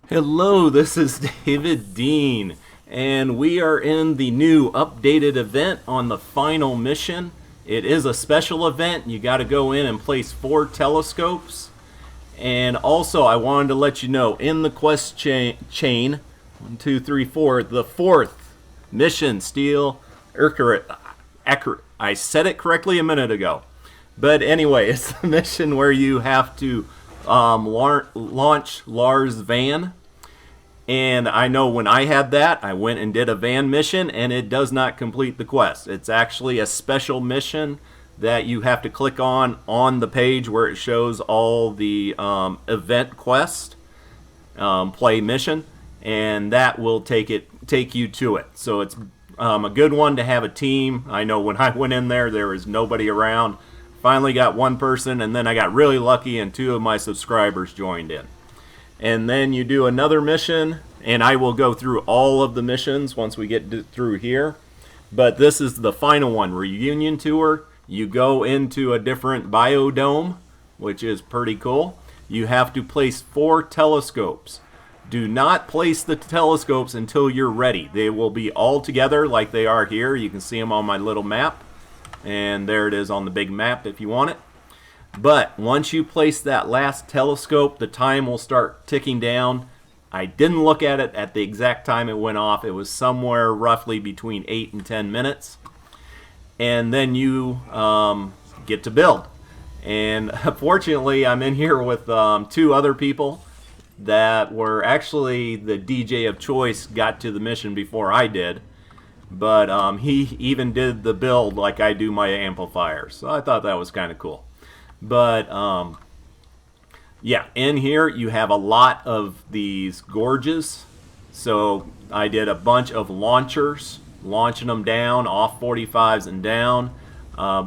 Hello, this is David Dean, and we are in the new updated event on the final mission. It is a special event. You got to go in and place 4 telescopes. And also, I wanted to let you know, in the quest chain, 1, 2, 3, 4, the 4th mission, Steel accurate. I said it correctly a minute ago. But anyway, it's the mission where you have to launch Lars van. And I know when I had that, I went and did a van mission, and it does not complete the quest. It's actually a special mission that you have to click on the page where it shows all the event quest play mission, and that will take you to it. So it's a good one to have a team. I know when I went in there was nobody around. Finally got one person, and then I got really lucky and 2 of my subscribers joined in. And then you do another mission, and I will go through all of the missions once we get through here. But this is the final one, Reunion Tour. You go into a different biodome, which is pretty cool. You have to place 4 telescopes. Do not place the telescopes until you're ready. They will be all together like they are here. You can see them on my little map. And there it is on the big map if you want it. But once you place that last telescope, the time will start ticking down. I didn't look at it at the exact time it went off. It was somewhere roughly between 8 and 10 minutes. And then you get to build. And fortunately, I'm in here with 2 other people that were actually the DJ of choice, got to the mission before I did. But he even did the build like I do my amplifiers. So I thought that was kind of cool. But yeah, in here you have a lot of these gorges. So I did a bunch of launchers, launching them down, off 45s and down.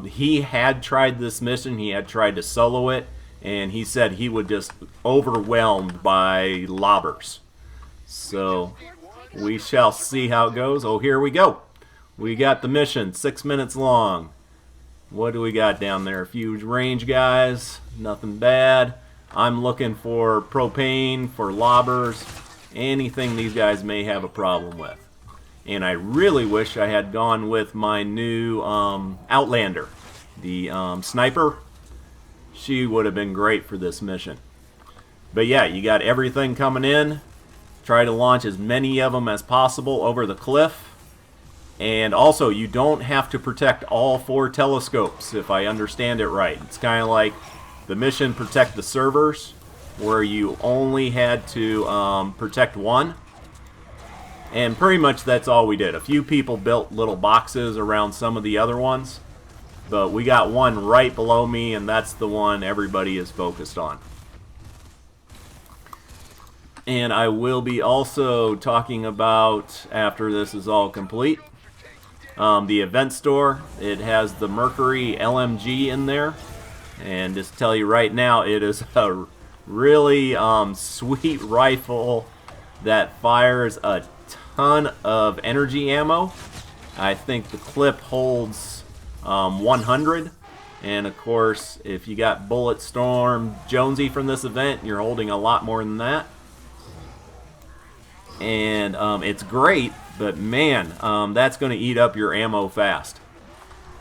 He had tried this mission. He had tried to solo it, and he said he was just overwhelmed by lobbers. So we shall see how it goes. Oh, here we go. We got the mission, 6 minutes long. What do we got down there? A few range guys, nothing bad. I'm looking for propane, for lobbers, anything these guys may have a problem with. And I really wish I had gone with my new Outlander, the sniper. She would have been great for this mission. But yeah, you got everything coming in. Try to launch as many of them as possible over the cliff. And also, you don't have to protect all 4 telescopes, if I understand it right. It's kind of like the mission Protect the Servers, where you only had to protect 1. And pretty much that's all we did. A few people built little boxes around some of the other ones. But we got one right below me, and that's the one everybody is focused on. And I will be also talking about, after this is all complete, the event store. It has the Mercury LMG in there, and just tell you right now, it is a really sweet rifle that fires a ton of energy ammo. I think the clip holds 100, and of course, if you got Bullet Storm Jonesy from this event, you're holding a lot more than that. And it's great, but man, that's going to eat up your ammo fast.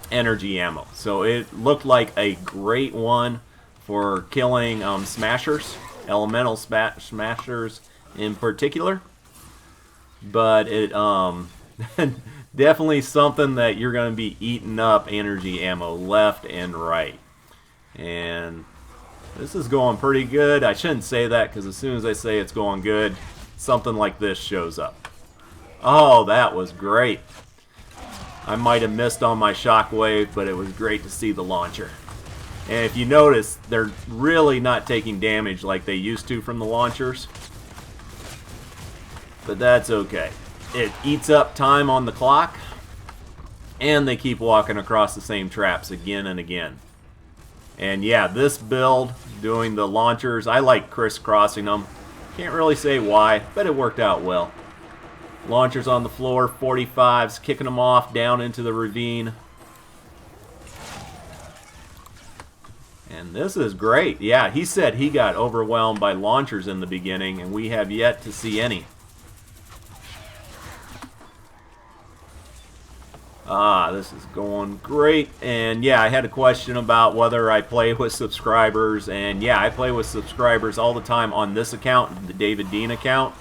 Energy ammo. So it looked like a great one for killing smashers, elemental smashers in particular. But it definitely something that you're going to be eating up energy ammo left and right. And this is going pretty good. I shouldn't say that, because as soon as I say it's going good, something like this shows up. Oh, that was great. I might have missed on my shockwave, but it was great to see the launcher. And if you notice, they're really not taking damage like they used to from the launchers. But that's okay. It eats up time on the clock, and they keep walking across the same traps again and again. And yeah, this build, doing the launchers, I like crisscrossing them. Can't really say why, but it worked out well. Launchers on the floor, 45s, kicking them off down into the ravine. And this is great. Yeah, he said he got overwhelmed by launchers in the beginning, and we have yet to see any. This is going great. And yeah, I had a question about whether I play with subscribers, and yeah, I play with subscribers all the time on this account, the David Dean account.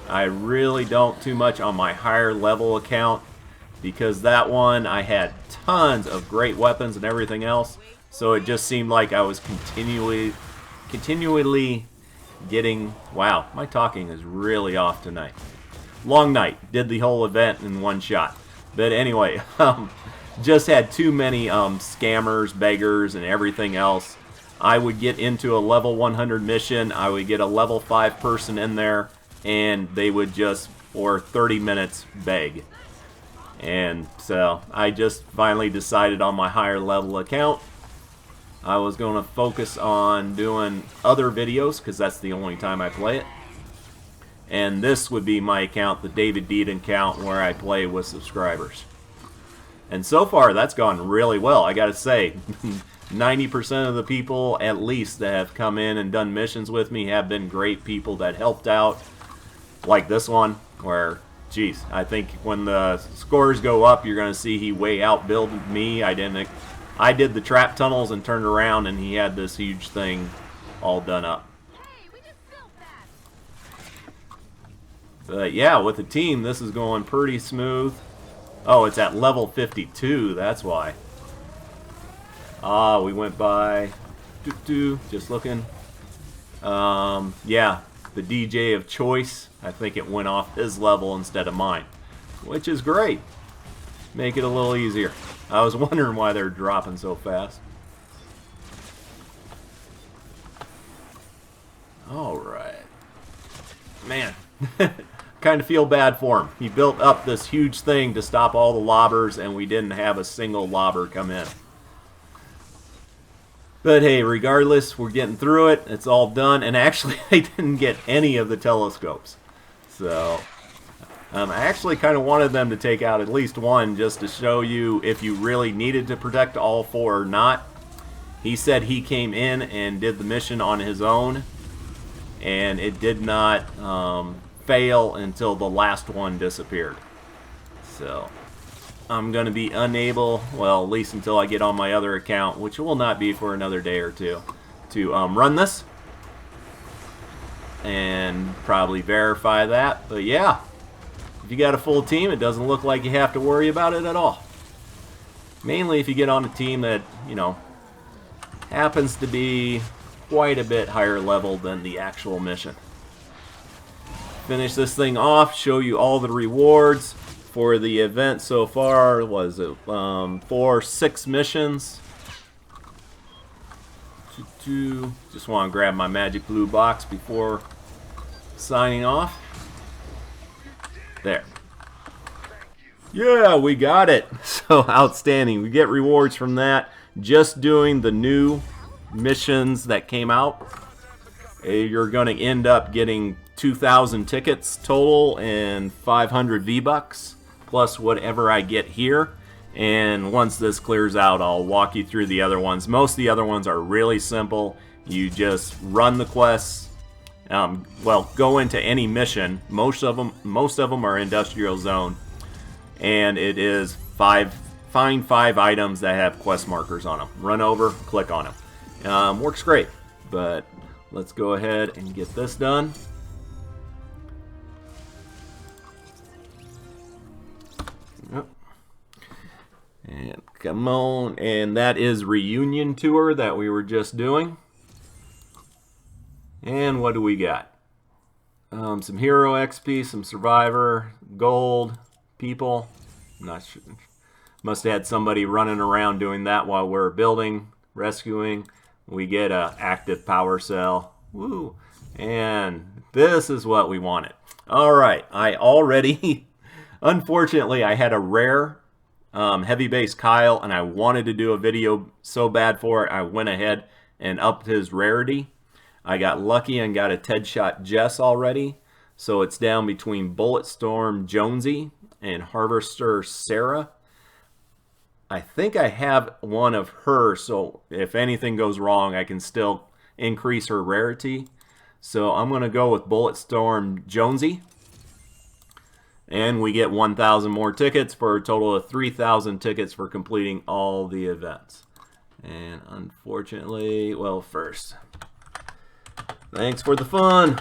I really don't too much on my higher level account, because that one I had tons of great weapons and everything else, so it just seemed like I was continually getting... Wow, my talking is really off tonight. Long night, did the whole event in one shot. But anyway, just had too many scammers, beggars, and everything else. I would get into a level 100 mission, I would get a level 5 person in there, and they would just, for 30 minutes, beg. And so I just finally decided on my higher level account I was going to focus on doing other videos, because that's the only time I play it. And this would be my account, the David Dean account, where I play with subscribers. And so far, that's gone really well. I gotta say, 90% of the people, at least, that have come in and done missions with me have been great people that helped out. Like this one, where, geez, I think when the scores go up, you're gonna see he way outbuilded me. I did the trap tunnels and turned around, and he had this huge thing all done up. But yeah, with the team, this is going pretty smooth. Oh, it's at level 52, that's why. We went by, just looking. Yeah, the DJ of choice, I think it went off his level instead of mine, which is great. Make it a little easier. I was wondering why they're dropping so fast. Alright. Man. Kind of feel bad for him. He built up this huge thing to stop all the lobbers, and we didn't have a single lobber come in. But hey, regardless, we're getting through it. It's all done, and actually I didn't get any of the telescopes. So, I actually kind of wanted them to take out at least one, just to show you if you really needed to protect all four or not. He said he came in and did the mission on his own, and it did not fail until the last one disappeared. So I'm going to be unable, well, at least until I get on my other account, which will not be for another day or two, to run this and probably verify that. But yeah, if you got a full team, it doesn't look like you have to worry about it at all. Mainly if you get on a team that, you know, happens to be quite a bit higher level than the actual mission. Finish this thing off, show you all the rewards for the event so far. Was it 6 missions? Just want to grab my magic blue box before signing off. There. Yeah, we got it. So outstanding. We get rewards from that. Just doing the new missions that came out. You're going to end up getting 2,000 tickets total and 500 V-Bucks plus whatever I get here. And once this clears out, I'll walk you through the other ones. Most of the other ones are really simple. You just run the quests. Well, go into any mission. Most of them are industrial zone, and it is find 5 items that have quest markers on them. Run over, click on them. Works great. But let's go ahead and get this done. Yep. And come on, and that is Reunion Tour that we were just doing. And what do we got? Some Hero XP, some Survivor, Gold, People. I'm not sure. Must have had somebody running around doing that while we're building, rescuing. We get a active power cell. Woo! And this is what we wanted. Alright, I already... Unfortunately, I had a rare heavy base Kyle, and I wanted to do a video so bad for it, I went ahead and upped his rarity. I got lucky and got a Ted Shot Jess already, so it's down between Bulletstorm Jonesy and Harvester Sarah. I think I have one of her, so if anything goes wrong, I can still increase her rarity. So I'm going to go with Bulletstorm Jonesy. And we get 1,000 more tickets for a total of 3,000 tickets for completing all the events. And unfortunately, well, first, thanks for the fun.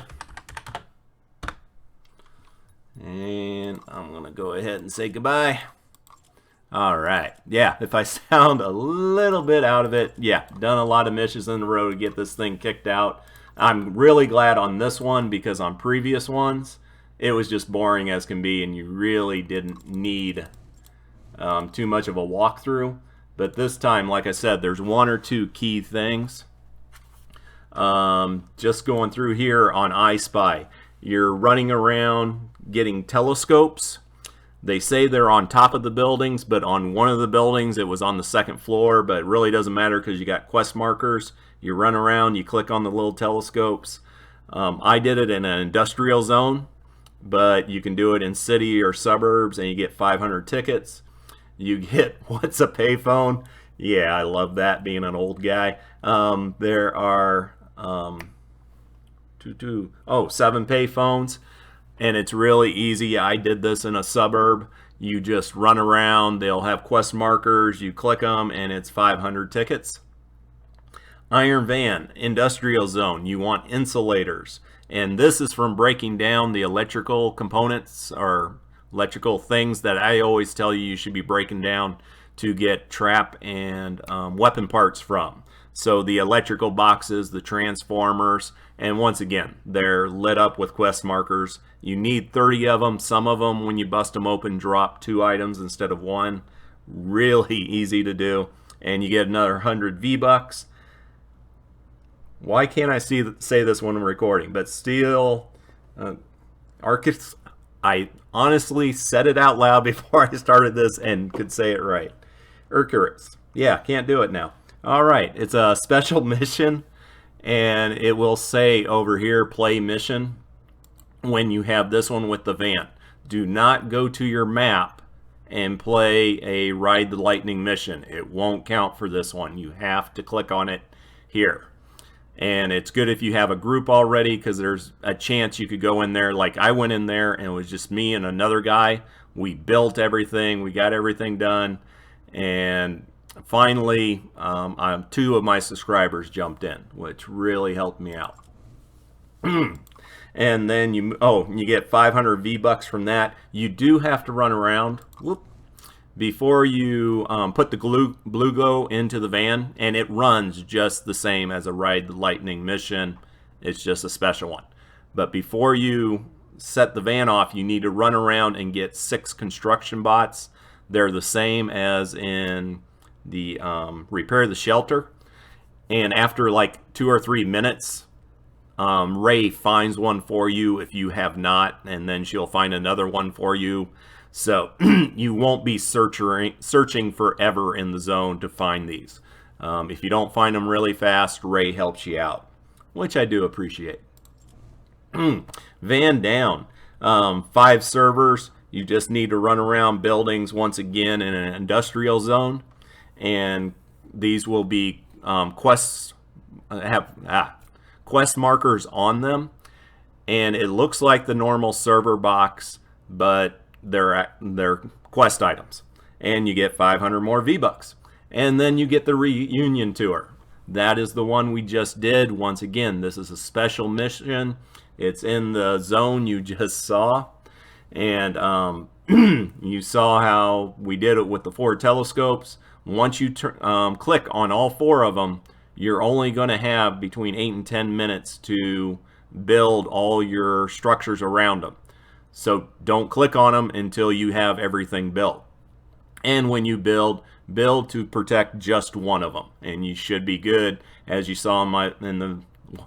And I'm going to go ahead and say goodbye. All right. Yeah, if I sound a little bit out of it, yeah, done a lot of missions in a row to get this thing kicked out. I'm really glad on this one because on previous ones, it was just boring as can be and you really didn't need too much of a walkthrough. But this time, like I said, there's one or two key things. Just going through here on I Spy, you're running around getting telescopes. They say they're on top of the buildings, but on one of the buildings it was on the second floor, but it really doesn't matter because you got quest markers. You run around, you click on the little telescopes. I did it in an industrial zone, but you can do it in city or suburbs and you get 500 tickets. You get, what's a payphone? Yeah, I love that being an old guy. There are 7 payphones. And it's really easy. I did this in a suburb. You just run around. They'll have quest markers. You click them, and it's 500 tickets. Iron Van, Industrial Zone. You want insulators. And this is from breaking down the electrical components or electrical things that I always tell you should be breaking down to get trap and weapon parts from. So the electrical boxes, the transformers, and once again, they're lit up with quest markers. You need 30 of them. Some of them, when you bust them open, drop 2 items instead of 1. Really easy to do. And you get another 100 V-Bucks. Why can't I say this when I'm recording? But Steel, Arcus, I honestly said it out loud before I started this and could say it right. Urcurus. Yeah, can't do it now. All right, it's a special mission, and it will say over here, play mission, when you have this one with the van. Do not go to your map and play a Ride the Lightning mission. It won't count for this one. You have to click on it here. And it's good if you have a group already because there's a chance you could go in there. Like I went in there and it was just me and another guy. We built everything. We got everything done. And finally, 2 of my subscribers jumped in, which really helped me out. And then you get 500 V-Bucks from that. You do have to run around before you put the blue glow into the van, and it runs just the same as a Ride the Lightning mission. It's just a special one. But before you set the van off, you need to run around and get 6 construction bots. They're the same as in the repair the shelter. And after like 2 or 3 minutes, Ray finds one for you if you have not, and then she'll find another one for you. So you won't be searching forever in the zone to find these. If you don't find them really fast, Ray helps you out, which I do appreciate. Van down. 5 servers. You just need to run around buildings once again in an industrial zone. And these will be quests, quest markers on them. And it looks like the normal server box, but they're quest items. And you get 500 more V-Bucks. And then you get the reunion tour. That is the one we just did. Once again, this is a special mission. It's in the zone you just saw. And you saw how we did it with the 4 telescopes. Once you click on all 4 of them, you're only going to have between 8 and 10 minutes to build all your structures around them. So don't click on them until you have everything built. And when you build to protect just one of them, and you should be good. As you saw in the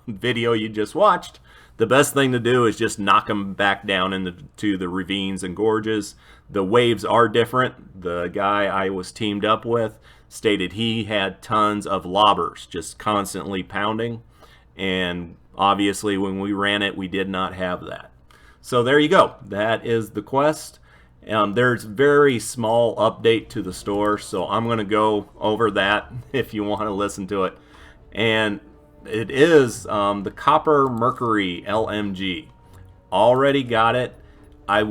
video you just watched, the best thing to do is just knock them back down into the ravines and gorges. The waves are different. The guy I was teamed up with stated he had tons of lobbers just constantly pounding, and obviously when we ran it we did not have that. So there you go. That is the quest. There's very small update to the store, so I'm going to go over that if you want to listen to it. And it is the Copper Mercury LMG. Already got it. I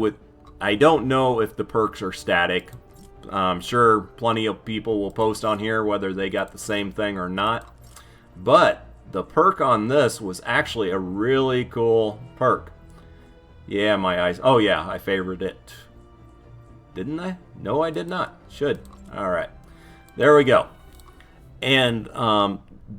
don't know if the perks are static. I'm sure plenty of people will post on here whether they got the same thing or not. But the perk on this was actually a really cool perk. Yeah, my eyes. Oh yeah, I favored it. Didn't I? No, I did not. Should. Alright. There we go. And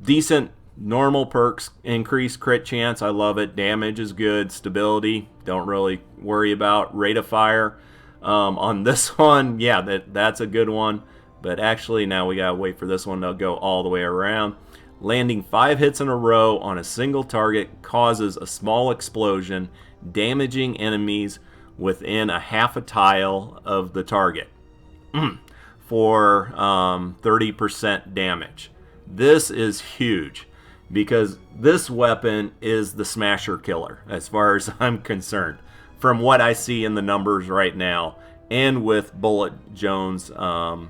decent normal perks. Increased crit chance. I love it. Damage is good. Stability. Don't really worry about. Rate of fire. On this one, yeah, that's a good one. But actually, now we gotta wait for this one to go all the way around. Landing 5 hits in a row on a single target causes a small explosion, damaging enemies within a half a tile of the target for 30% damage. This is huge because this weapon is the smasher killer as far as I'm concerned from what I see in the numbers right now and with Bullet Storm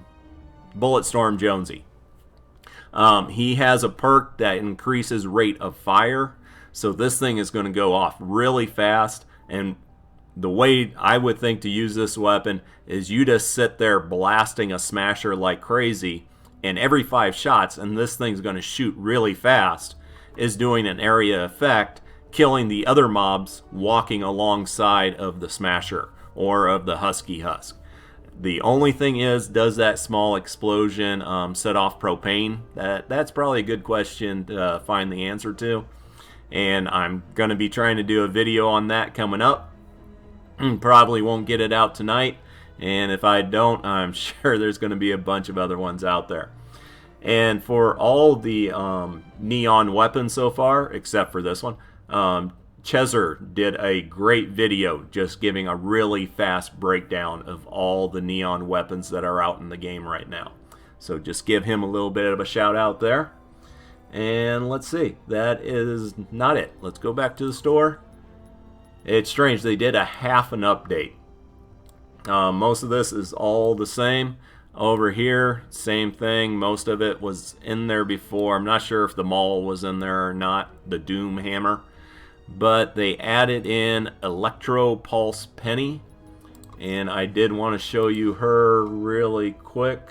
Jonesy. He has a perk that increases rate of fire, so this thing is going to go off really fast. And the way I would think to use this weapon is you just sit there blasting a smasher like crazy, and every 5 shots, and this thing's going to shoot really fast, is doing an area effect, killing the other mobs walking alongside of the smasher or of the husky husk. The only thing is, does that small explosion set off propane? That's probably a good question to find the answer to. And I'm going to be trying to do a video on that coming up. Probably won't get it out tonight. And if I don't, I'm sure there's going to be a bunch of other ones out there. And for all the neon weapons so far, except for this one, Chezer did a great video just giving a really fast breakdown of all the neon weapons that are out in the game right now. So just give him a little bit of a shout out there. And let's see, that is not it. Let's go back to the store. It's strange, they did a half an update. Most of this is all the same. Over here, same thing. Most of it was in there before. I'm not sure if the maul was in there or not, the Doom Hammer. But they added in Electropulse Penny, and I did want to show you her really quick.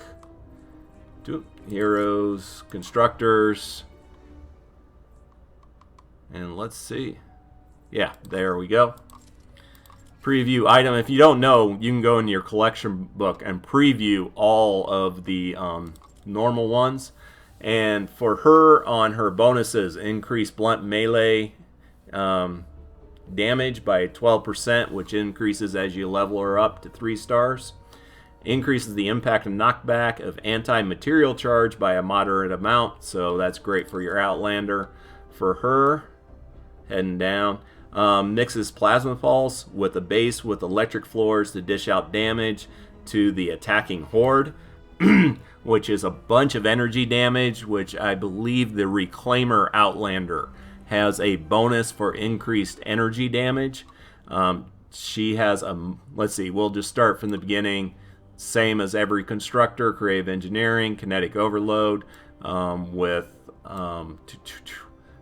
Heroes, constructors, and let's see. Yeah, there we go. Preview item. If you don't know, you can go into your collection book and preview all of the normal ones. And for her, on her bonuses, increase blunt melee damage by 12%, which increases as you level her up to 3 stars. Increases the impact and knockback of anti-material charge by a moderate amount, so that's great for your Outlander. For her, heading down, mixes Plasma Pulse with a base with electric floors to dish out damage to the attacking horde, which is a bunch of energy damage, which I believe the Reclaimer Outlander has a bonus for increased energy damage. She has a, let's see, we'll just start from the beginning. Same as every constructor, creative engineering, kinetic overload, with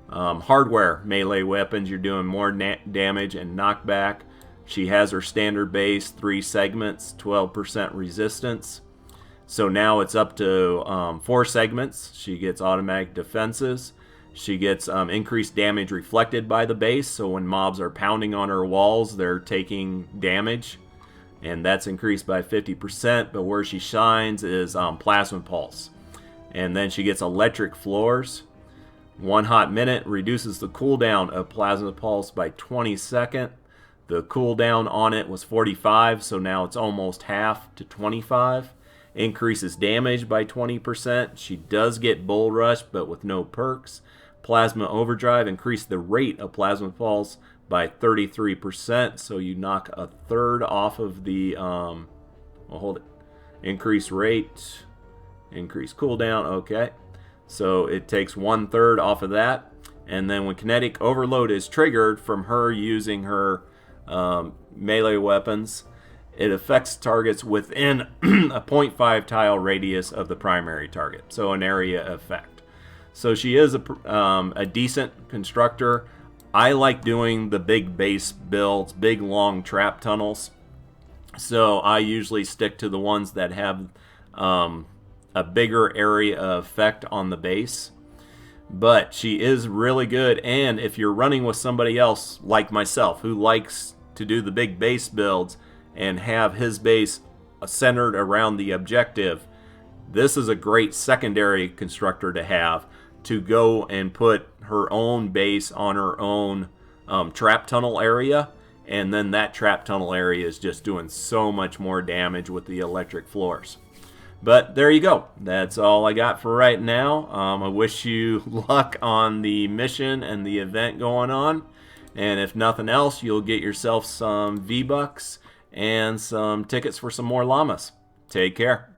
hardware melee weapons, you're doing more damage and knockback. She has her standard base, 3 segments, 12% resistance. So now it's up to 4 segments. She gets automatic defenses. She gets increased damage reflected by the base, so when mobs are pounding on her walls, they're taking damage, and that's increased by 50%, but where she shines is Plasma Pulse. And then she gets electric floors. 1 hot minute reduces the cooldown of Plasma Pulse by 20 seconds. The cooldown on it was 45, so now it's almost half to 25. Increases damage by 20%. She does get Bull Rush, but with no perks. Plasma Overdrive increased the rate of Plasma Pulse by 33%, so you knock a third off of the, well, hold it. Increase rate, increase cooldown, okay. So it takes 1/3 off of that. And then when Kinetic Overload is triggered from her using her melee weapons, it affects targets within a 0.5 tile radius of the primary target, so an area effect. So she is a decent constructor. I like doing the big base builds, big long trap tunnels. So I usually stick to the ones that have a bigger area of effect on the base. But she is really good, and if you're running with somebody else like myself who likes to do the big base builds and have his base centered around the objective, this is a great secondary constructor to have, to go and put her own base on her own trap tunnel area, and then that trap tunnel area is just doing so much more damage with the electric floors. But there you go. That's all I got for right now. I wish you luck on the mission and the event going on. And if nothing else, you'll get yourself some V-Bucks and some tickets for some more llamas. Take care.